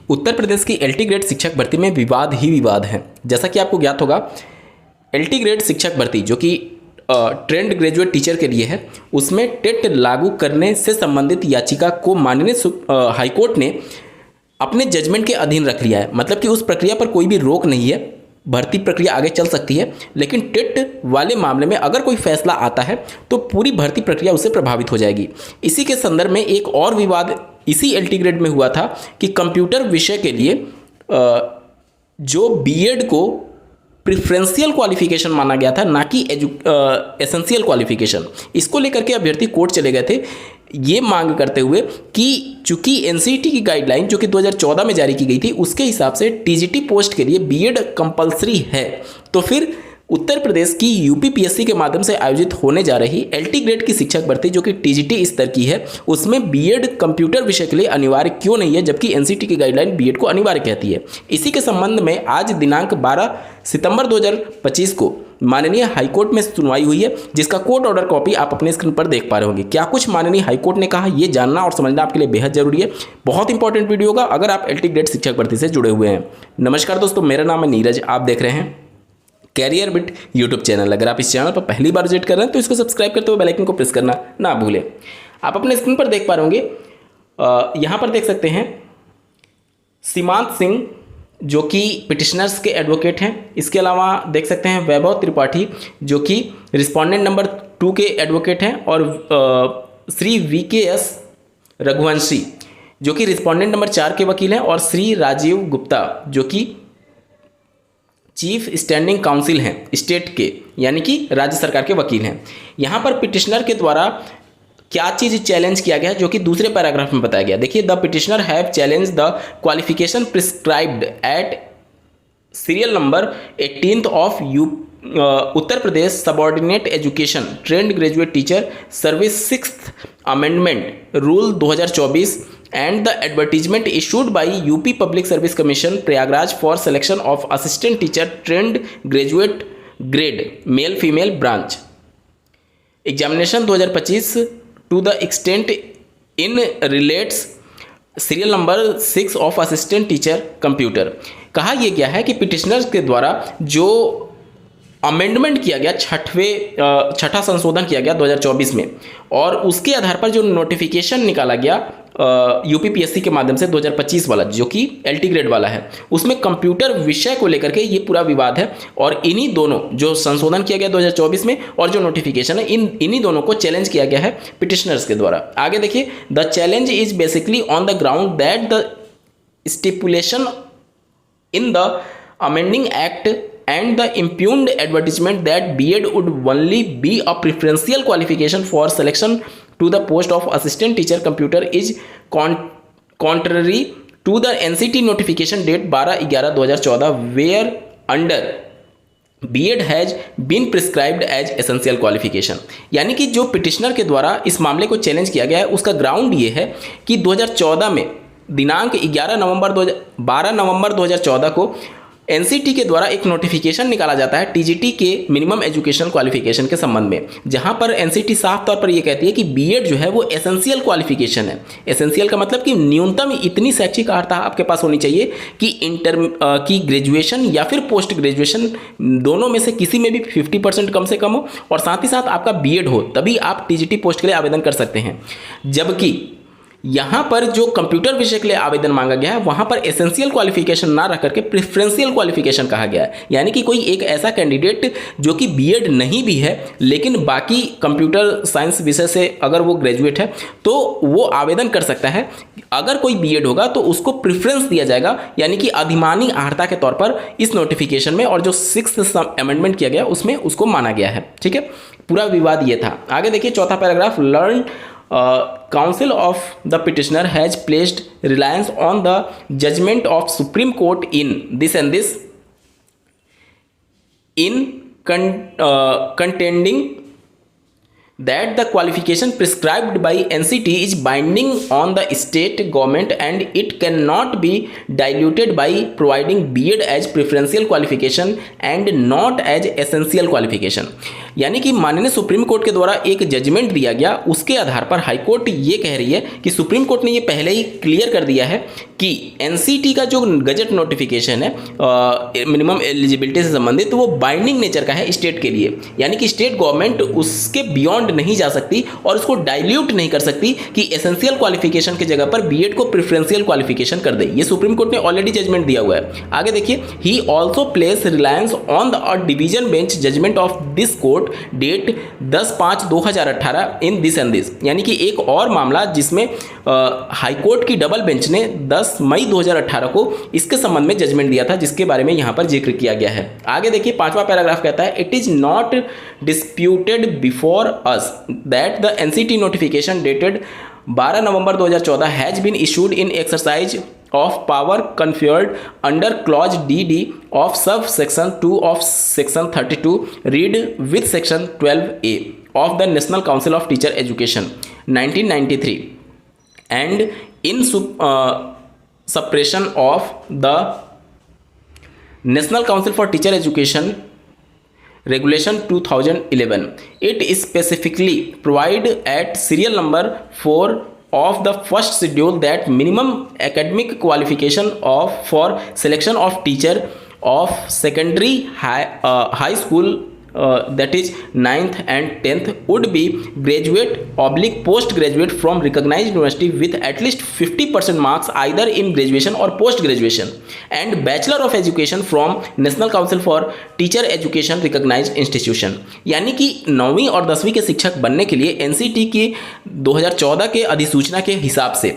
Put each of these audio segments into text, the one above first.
उत्तर प्रदेश की LT grade शिक्षक भर्ती में विवाद ही विवाद है। जैसा कि आपको ज्ञात होगा, एलटी ग्रेड शिक्षक भर्ती जो कि ट्रेंड ग्रेजुएट टीचर के लिए है, उसमें टेट लागू करने से संबंधित याचिका को माननीय हाईकोर्ट ने अपने जजमेंट के अधीन रख लिया है। मतलब कि उस प्रक्रिया पर कोई भी रोक नहीं है, भर्ती प्रक्रिया आगे चल सकती है, लेकिन टेट वाले मामले में अगर कोई फैसला आता है तो पूरी भर्ती प्रक्रिया उससे प्रभावित हो जाएगी। इसी के संदर्भ में एक और विवाद इसी एलटी ग्रेड में हुआ था कि कंप्यूटर विषय के लिए जो बीएड को प्रिफरेंशियल क्वालिफिकेशन माना गया था, ना कि एसेंशियल क्वालिफिकेशन। इसको लेकर के अभ्यर्थी कोर्ट चले गए थे ये मांग करते हुए कि चूंकि एनसीईटी की गाइडलाइन जो कि 2014 में जारी की गई थी, उसके हिसाब से टीजीटी पोस्ट के लिए बीएड कंपलसरी है, तो फिर उत्तर प्रदेश की यूपीपीएससी के माध्यम से आयोजित होने जा रही एलटी ग्रेड की शिक्षक भर्ती जो कि टीजीटी स्तर की है, उसमें बीएड कंप्यूटर विषय के लिए अनिवार्य क्यों नहीं है, जबकि एनसीईटी की गाइडलाइन बीएड को अनिवार्य कहती है। इसी के संबंध में आज दिनांक 12 सितंबर 2025 को माननीय हाईकोर्ट में सुनवाई हुई है, जिसका कोर्ट ऑर्डर कॉपी आप अपने स्क्रीन पर देख पा रहे होंगे। क्या कुछ माननीय हाईकोर्ट ने कहा, ये जानना और समझना आपके लिए बेहद जरूरी है। बहुत इंपॉर्टेंट वीडियो होगा अगर आप एलटी ग्रेड शिक्षक भर्ती से जुड़े हुए हैं। नमस्कार दोस्तों, मेरा नाम है नीरज, आप देख रहे हैं कैरियर बिट यूट्यूब चैनल। अगर आप इस चैनल पर पहली बार विजिट कर रहे हैं तो इसको सब्सक्राइब करते हुए बेल आइकन को प्रेस करना ना भूलें। आप अपने स्क्रीन पर देख पा रहे होंगे, यहाँ पर देख सकते हैं सीमांत सिंह जो कि पिटिशनर्स के एडवोकेट हैं। इसके अलावा देख सकते हैं वैभव त्रिपाठी जो कि रिस्पोंडेंट नंबर 2 के एडवोकेट हैं, और श्री VKS रघुवंशी जो कि रिस्पोंडेंट नंबर 4 के वकील हैं, और श्री राजीव गुप्ता जो कि चीफ स्टैंडिंग काउंसिल हैं स्टेट के, यानी कि राज्य सरकार के वकील हैं। यहाँ पर पिटिशनर के द्वारा क्या चीज़ चैलेंज किया गया है जो कि दूसरे पैराग्राफ में बताया गया। देखिए, the petitioner have challenge the qualification prescribed at serial number 18 of Uttar Pradesh subordinate education trained graduate teacher service 6th amendment rule 2024 and the advertisement issued by UP Public Service Commission Prayagraj for selection of assistant teacher trained graduate grade male female branch examination 2025 to the extent in relates serial number 6 of assistant teacher computer. कहा यह गया है कि petitioners के द्वारा जो amendment किया गया, छठा संशोधन किया गया 2024 में, और उसके आधार पर जो नोटिफिकेशन निकाला गया यूपीपीएससी के माध्यम से 2025 वाला जो कि एलटी ग्रेड वाला है, उसमें कंप्यूटर विषय को लेकर के ये पूरा विवाद है। और इन्हीं दोनों जो संशोधन किया गया 2024 में और जो नोटिफिकेशन है, इन्हीं दोनों को चैलेंज किया गया है पिटिशनर्स के द्वारा। आगे देखिए, the challenge is basically on the ground that the stipulation in the amending act and the impugned advertisement that BEd would only be a preferential qualification for selection to the post of assistant teacher computer is contrary to the NCT notification date 12/11/2014 where under BEd has been prescribed as essential qualification। यानी कि जो petitioner के द्वारा इस मामले को challenge किया गया है, उसका ग्राउंड ये है कि 2014 में दिनांक 12 नवंबर 2014 को एनसीटी के द्वारा एक नोटिफिकेशन निकाला जाता है टीजीटी के मिनिमम एजुकेशन क्वालिफिकेशन के संबंध में, जहां पर एनसीटी साफ तौर पर यह कहती है कि बीएड जो है वो एसेंशियल क्वालिफिकेशन है। एसेंशियल का मतलब कि न्यूनतम इतनी शैक्षिक अर्हता आपके पास होनी चाहिए कि ग्रेजुएशन या फिर पोस्ट ग्रेजुएशन दोनों में से किसी में भी 50% कम से कम हो, और साथ ही साथ आपका बीएड हो, तभी आप टीजीटी पोस्ट के लिए आवेदन कर सकते हैं। जबकि यहाँ पर जो कंप्यूटर विषय के लिए आवेदन मांगा गया है, वहाँ पर एसेंशियल क्वालिफिकेशन ना रख करके प्रेफरेंशियल क्वालिफिकेशन कहा गया है। यानी कि कोई एक ऐसा कैंडिडेट जो कि बीएड नहीं भी है लेकिन बाकी कंप्यूटर साइंस विषय से अगर वो ग्रेजुएट है तो वो आवेदन कर सकता है। अगर कोई बीएड होगा तो उसको प्रेफरेंस दिया जाएगा, यानी कि अधिमानी अर्हता के तौर पर इस नोटिफिकेशन में, और जो 6th अमेंडमेंट किया गया उसमें उसको माना गया है। ठीक है, पूरा विवाद ये था। आगे देखिए, चौथा paragraph, learn Counsel of the petitioner has placed reliance on the judgment of Supreme Court in this and this in contending that the qualification prescribed by NCT is binding on the state government and it cannot be diluted by providing BEd as preferential qualification and not as essential qualification। यानी कि माननीय supreme court के द्वारा एक judgement दिया गया, उसके आधार पर हाई कोर्ट ये कह रही है कि सुप्रीम कोर्ट ने ये पहले ही क्लियर कर दिया है कि एनसीटी का जो गजट नोटिफिकेशन है मिनिमम एलिजिबिलिटी से संबंधित, तो वो बाइंडिंग नेचर का है स्टेट के लिए। यानी कि स्टेट गवर्नमेंट उसके बियॉन्ड नहीं जा सकती और उसको डाइल्यूट नहीं कर सकती कि एसेंशियल क्वालिफिकेशन की जगह पर बीएड को प्रेफरेंशियल क्वालिफिकेशन कर दे। ये सुप्रीम कोर्ट ने ऑलरेडी जजमेंट दिया हुआ है। आगे देखिए, he also place reliance on the division bench judgment of this court dated 10/5/2018 in this and this. यानी कि एक और मामला जिसमें हाई कोर्ट की डबल बेंच ने 10 मई 2018 को इसके संबंध में जजमेंट दिया था, जिसके बारे में यहां पर जिक्र किया गया है। आगे देखिए, 5वां पैराग्राफ कहता है, it is not disputed before us that the NCT notification dated 12 November 2014 has been issued in exercise of power conferred under clause DD of subsection 2 of section 32 read with section 12A of the National Council of Teacher Education 1993 and in suppression of the National Council for Teacher Education Regulation 2011. It specifically provide at serial number 4 of the first schedule that minimum academic qualification of for selection of teacher of secondary high school that is 9th and 10th would be graduate/postgraduate from recognized university with at least 50% marks either in graduation or post graduation and Bachelor of Education from National Council for Teacher Education recognized institution। यानी कि 9वीं और 10वीं के शिक्षक बनने के लिए NCT की 2014 के अधिसूचना के हिसाब से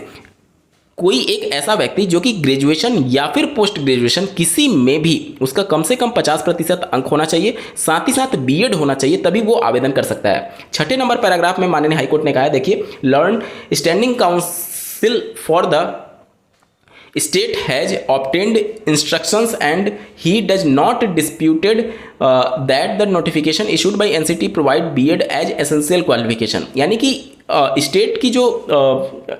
कोई एक ऐसा व्यक्ति जो कि ग्रेजुएशन या फिर पोस्ट ग्रेजुएशन किसी में भी उसका कम से कम 50% अंक होना चाहिए, साथ ही साथ बीएड होना चाहिए, तभी वो आवेदन कर सकता है। 6 नंबर पैराग्राफ में माननीय हाईकोर्ट ने कहा है, देखिए, learn standing council for the state has obtained instructions and he does not disputed that the notification issued by NCT provide B.Ed as essential qualification। यानी कि स्टेट की जो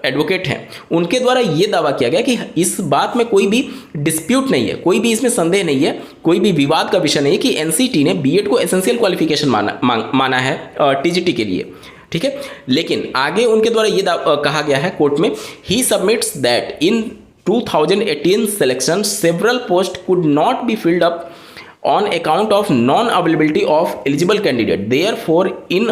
एडवोकेट हैं उनके द्वारा ये दावा किया गया कि इस बात में कोई भी डिस्प्यूट नहीं है, कोई भी इसमें संदेह नहीं है, कोई भी विवाद का विषय नहीं है कि एनसीटी ने बीएड को एसेंशियल क्वालिफिकेशन माना है टीजीटी के लिए। ठीक है, लेकिन आगे उनके द्वारा ये कहा गया है कोर्ट में, he submits that in 2018 selection several posts could not be filled up on account of non-availability of eligible candidate. Therefore, in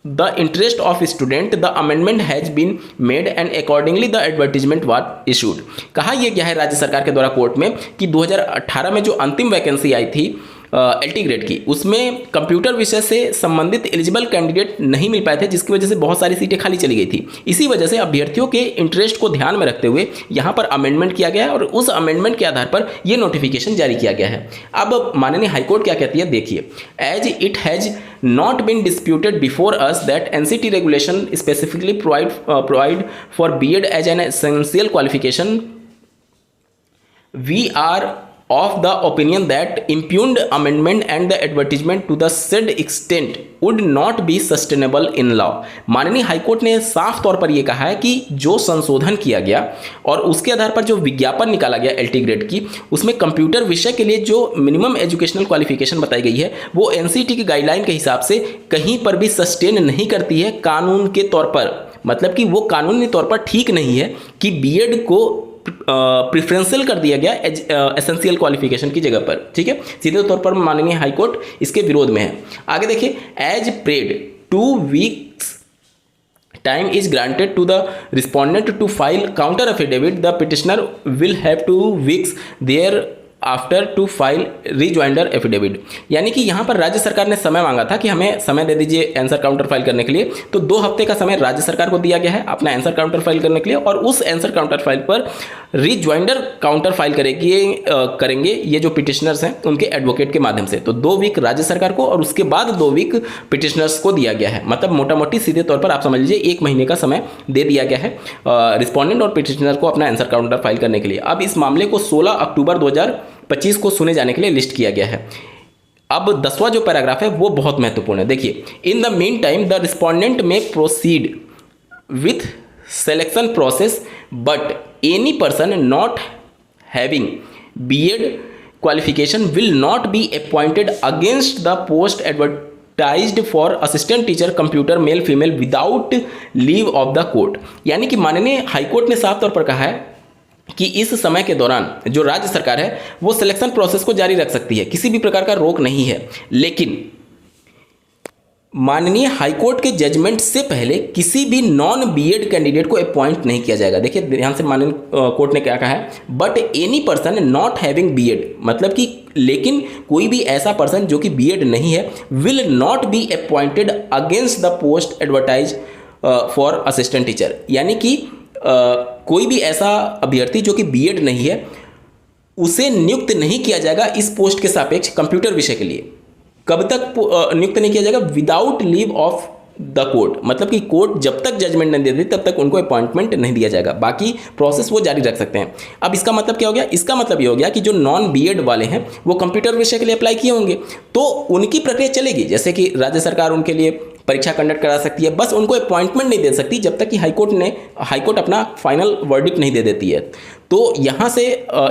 the interest of student, the amendment has been made and accordingly the advertisement was issued। कहा यह गया है राज्य सरकार के द्वारा court में कि 2018 में जो अंतिम वैकेंसी आई थी एलटी ग्रेड की, उसमें कंप्यूटर विषय से संबंधित एलिजिबल कैंडिडेट नहीं मिल पाए थे, जिसकी वजह से बहुत सारी सीटें खाली चली गई थी। इसी वजह से अभ्यर्थियों के इंटरेस्ट को ध्यान में रखते हुए यहाँ पर अमेंडमेंट किया गया है और उस अमेंडमेंट के आधार पर यह नोटिफिकेशन जारी किया गया है। अब माननीय हाईकोर्ट क्या कहती है, देखिए, as it has not been disputed before us that NCT regulation specifically provide for BEd as an essential qualification, we are of the opinion that impugned amendment and the advertisement to the said extent would not be sustainable in law। माननीय high court ने साफ तौर पर यह कहा है कि जो संशोधन किया गया और उसके आधार पर जो विज्ञापन निकाला गया एलटी ग्रेड की, उसमें कंप्यूटर विषय के लिए जो मिनिमम एजुकेशनल क्वालिफिकेशन बताई गई है वो एनसीटी की गाइडलाइन के हिसाब से कहीं पर भी सस्टेन नहीं करती है कानून के तौर पर। मतलब कि वो कानूनी तौर पर ठीक नहीं है कि बीएड को प्रेफरेंशियल कर दिया गया एसेंशियल क्वालिफिकेशन की जगह पर। ठीक है, सीधे तौर पर माननीय हाईकोर्ट इसके विरोध में है। आगे देखिए, as prayed 2 weeks time is granted to the respondent to file counter affidavit, the petitioner will have 2 weeks there after two file rejoinder affidavit. यानी कि यहाँ पर राज्य सरकार ने समय मांगा था कि हमें समय दे दीजिए आंसर काउंटर फाइल करने के लिए, तो 2 हफ्ते का समय राज्य सरकार को दिया गया है अपना आंसर काउंटर फाइल करने के लिए, और उस आंसर काउंटर फाइल पर रिजॉइंडर काउंटर फाइल करेंगे ये जो पिटिशनर्स हैं उनके एडवोकेट के माध्यम से। तो 2 वीक राज्य सरकार को और उसके बाद 2 वीक पिटिशनर्स को दिया गया है। मतलब मोटा मोटी सीधे तौर पर आप समझ लीजिए 1 महीने का समय दे दिया गया है रिस्पॉन्डेंट और पिटिशनर को अपना आंसर काउंटर फाइल करने के लिए। अब इस मामले को 16 अक्टूबर 2025 को सुने जाने के लिए लिस्ट किया गया है। अब 10वां जो पैराग्राफ है वो बहुत महत्वपूर्ण है। देखिए, in the mean time the respondent may proceed with selection process but any person not having BEd qualification will not be appointed against the post advertised advertised for assistant teacher computer male female without leave of the court. यानी कि माननीय high court ने साफ तौर पर कहा है कि इस समय के दौरान जो राज्य सरकार है वो सिलेक्शन प्रोसेस को जारी रख सकती है, किसी भी प्रकार का रोक नहीं है। लेकिन माननीय हाईकोर्ट के जजमेंट से पहले किसी भी नॉन बीएड कैंडिडेट को अपॉइंट नहीं किया जाएगा। देखिए ध्यान से माननीय कोर्ट ने क्या कहा है, but any person not having BEd, मतलब कि लेकिन कोई भी ऐसा पर्सन जो कि बीएड नहीं है will not be appointed against the post advertise for assistant teacher. यानी कि कोई भी ऐसा अभ्यर्थी जो कि बीएड नहीं है उसे नियुक्त नहीं किया जाएगा इस पोस्ट के सापेक्ष कंप्यूटर विषय के लिए। कब तक नियुक्त नहीं किया जाएगा? Without leave of the court, मतलब कि कोर्ट जब तक जजमेंट नहीं देती तब तक उनको अपॉइंटमेंट नहीं दिया जाएगा, बाकी प्रोसेस वो जारी रख सकते हैं। अब इसका मतलब क्या हो गया? इसका मतलब ये हो गया कि जो नॉन बीएड वाले हैं वो कंप्यूटर विषय के लिए अप्लाई किए होंगे तो उनकी प्रक्रिया चलेगी, जैसे कि राज्य सरकार उनके लिए परीक्षा कंडक्ट करा सकती है, बस उनको अपॉइंटमेंट नहीं दे सकती जब तक कि हाईकोर्ट अपना फाइनल वर्डिक्ट नहीं दे देती है। तो यहाँ से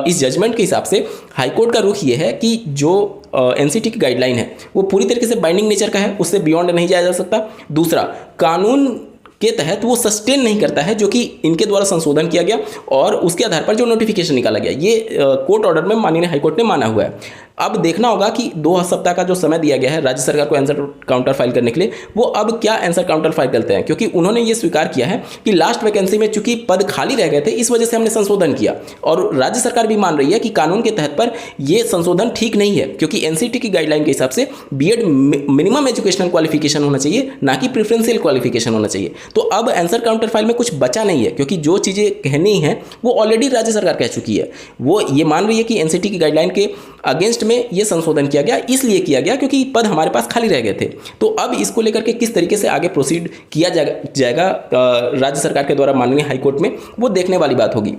इस जजमेंट के हिसाब से हाईकोर्ट का रुख ये है कि जो एनसीटी की गाइडलाइन है वो पूरी तरीके से बाइंडिंग नेचर का है, उससे बियॉन्ड नहीं जाया जा सकता। दूसरा, कानून के तहत वो सस्टेन नहीं करता है जो कि इनके द्वारा संशोधन किया गया और उसके आधार पर जो नोटिफिकेशन निकाला गया, ये कोर्ट ऑर्डर में माननीय हाईकोर्ट ने माना हुआ है। अब देखना होगा कि 2 सप्ताह का जो समय दिया गया है राज्य सरकार को आंसर काउंटर फाइल करने के लिए, वो अब क्या आंसर काउंटर फाइल करते हैं, क्योंकि उन्होंने ये स्वीकार किया है कि लास्ट वैकेंसी में चूंकि पद खाली रह गए थे इस वजह से हमने संशोधन किया, और राज्य सरकार भी मान रही है कि कानून के तहत पर यह संशोधन ठीक नहीं है, क्योंकि एनसीटी की गाइडलाइन के हिसाब से बीएड मिनिमम एजुकेशनल क्वालिफिकेशन होना चाहिए, ना कि प्रेफरेंशियल क्वालिफिकेशन होना चाहिए। तो अब आंसर काउंटर फाइल में कुछ बचा नहीं है, क्योंकि जो चीज़ें कहनी है वो ऑलरेडी राज्य सरकार कह चुकी है। वो ये मान रही है कि एनसीटी की गाइडलाइन के अगेंस्ट में ये संशोधन किया गया, इसलिए किया गया क्योंकि पद हमारे पास खाली रह गए थे। तो अब इसको लेकर के किस तरीके से आगे प्रोसीड किया जाएगा राज्य सरकार के द्वारा माननीय हाईकोर्ट में, वो देखने वाली बात होगी।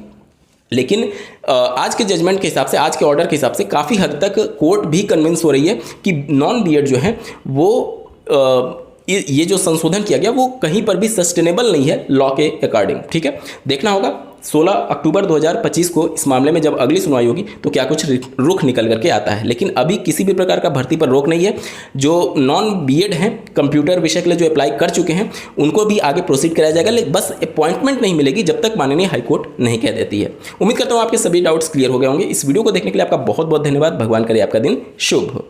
लेकिन आज के जजमेंट के हिसाब से, आज के ऑर्डर के हिसाब से काफ़ी हद तक कोर्ट भी कन्विंस हो रही है कि नॉन बीएड जो है वो ये जो संशोधन किया गया वो कहीं पर भी सस्टेनेबल नहीं है लॉ के अकॉर्डिंग। ठीक है, देखना होगा 16 अक्टूबर 2025 को इस मामले में जब अगली सुनवाई होगी तो क्या कुछ रुख निकल करके आता है। लेकिन अभी किसी भी प्रकार का भर्ती पर रोक नहीं है। जो नॉन बीएड हैं कंप्यूटर विषय के लिए जो अप्लाई कर चुके हैं उनको भी आगे प्रोसीड कराया जाएगा, लेकिन बस अपॉइंटमेंट नहीं मिलेगी जब तक माननीय हाईकोर्ट नहीं कह देती है। उम्मीद करता हूँ आपके सभी डाउट्स क्लियर हो गए होंगे। इस वीडियो को देखने के लिए आपका बहुत बहुत धन्यवाद। भगवान करे आपका दिन शुभ हो।